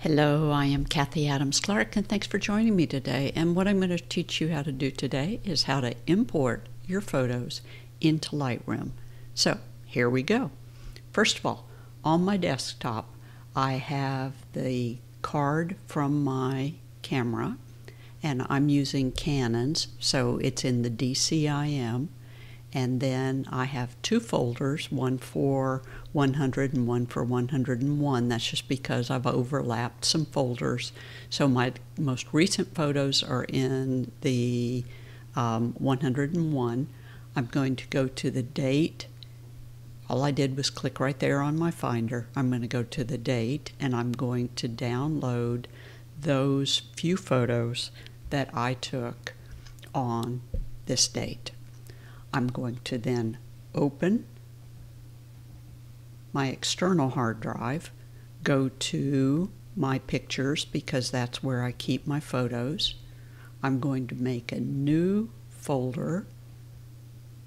Hello, I am Kathy Adams Clark, and thanks for joining me today. And what I'm going to teach you how to do today is how to import your photos into Lightroom. So here we go. First of all, on my desktop, I have the card from my camera, and I'm using Canon's, so it's in the DCIM. And then I have two folders, one for 100 and one for 101. That's just because I've overlapped some folders. So my most recent photos are in the 101. I'm going to go to the date. All I did was click right there on my Finder. I'm going to go to the date, and I'm going to download those few photos that I took on this date. I'm going to then open my external hard drive, go to my pictures because that's where I keep my photos. I'm going to make a new folder,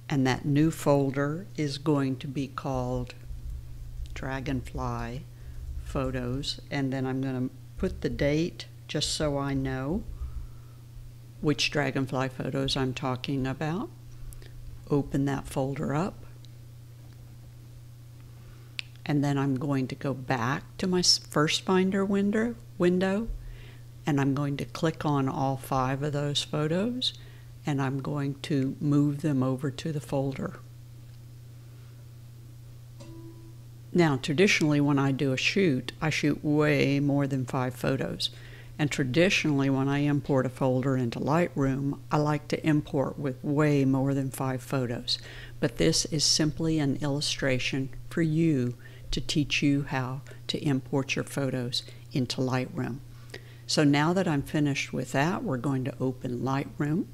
and that new folder is going to be called Dragonfly Photos, and then I'm going to put the date just so I know which Dragonfly photos I'm talking about. Open that folder up, and then I'm going to go back to my first Finder window, and I'm going to click on all 5 of those photos, and I'm going to move them over to the folder. Now, traditionally when I do a shoot, I shoot way more than 5 photos. And traditionally, when I import a folder into Lightroom, I like to import with way more than 5 photos. But this is simply an illustration for you to teach you how to import your photos into Lightroom. So now that I'm finished with that, we're going to open Lightroom.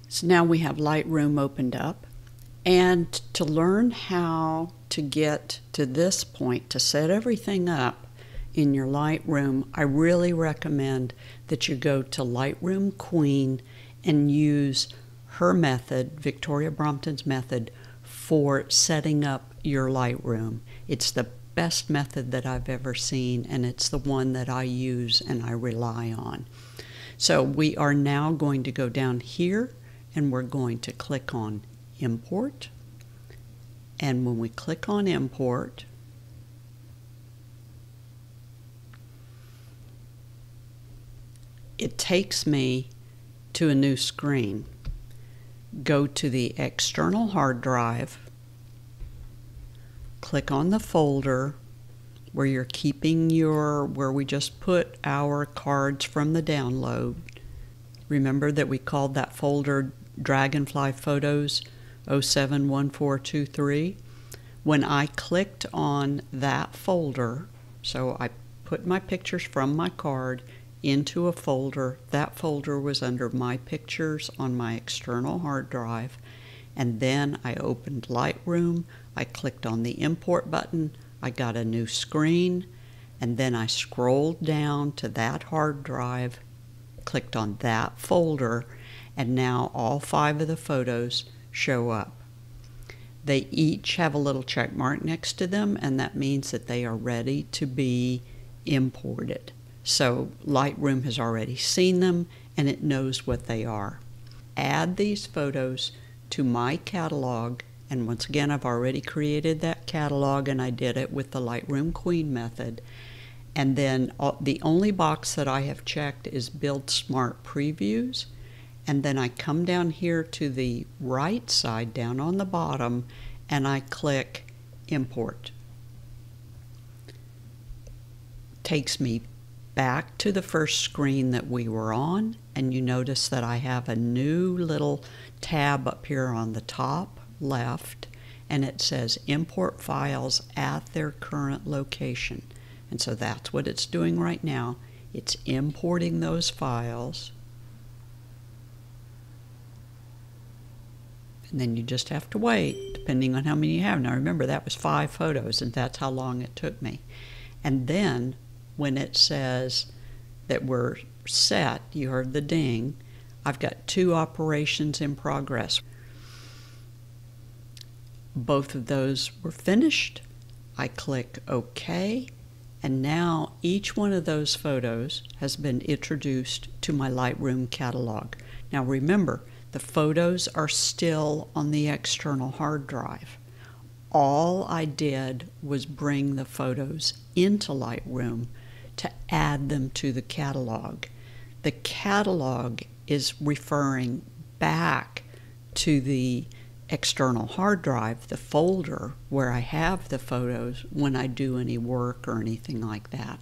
So now we have Lightroom opened up. And to learn how to get to this point, to set everything up in your Lightroom, I really recommend that you go to Lightroom Queen and use her method, Victoria Brompton's method, for setting up your Lightroom. It's the best method that I've ever seen, and it's the one that I use and I rely on. So we are now going to go down here, and we're going to click on Import. And when we click on Import, it takes me to a new screen. Go to the external hard drive, click on the folder where you're keeping where we just put our cards from the download. Remember that we called that folder Dragonfly Photos 071423. When I clicked on that folder, so I put my pictures from my card into a folder, that folder was under my pictures on my external hard drive, and then I opened Lightroom, I clicked on the import button, I got a new screen, and then I scrolled down to that hard drive, clicked on that folder, and now all 5 of the photos show up. They each have a little check mark next to them, and that means that they are ready to be imported. So Lightroom has already seen them, and it knows what they are. Add these photos to my catalog, and once again, I've already created that catalog, and I did it with the Lightroom Queen method. And then the only box that I have checked is Build Smart Previews. And then I come down here to the right side, down on the bottom, and I click Import. Takes me back to the first screen that we were on, and you notice that I have a new little tab up here on the top left, and it says Import Files at their current location. And so that's what it's doing right now. It's importing those files. And then you just have to wait, depending on how many you have. Now remember, that was 5 photos, and that's how long it took me. And then when it says that we're set, you heard the ding, I've got 2 operations in progress. both of those were finished. I click OK, and now each one of those photos has been introduced to my Lightroom catalog. Now remember, the photos are still on the external hard drive. All I did was bring the photos into Lightroom to add them to the catalog. The catalog is referring back to the external hard drive, the folder where I have the photos when I do any work or anything like that.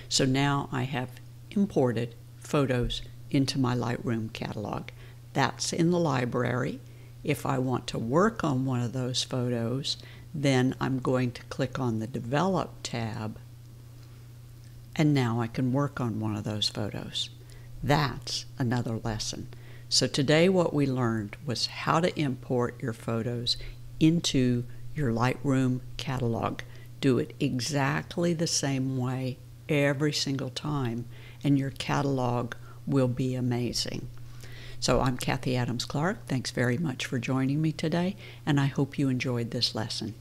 So now I have imported photos into my Lightroom catalog. That's in the library. If I want to work on one of those photos, then I'm going to click on the Develop tab, and now I can work on one of those photos. That's another lesson. So today what we learned was how to import your photos into your Lightroom catalog. Do it exactly the same way every single time, and your catalog will be amazing. So I'm Kathy Adams Clark. Thanks very much for joining me today, and I hope you enjoyed this lesson.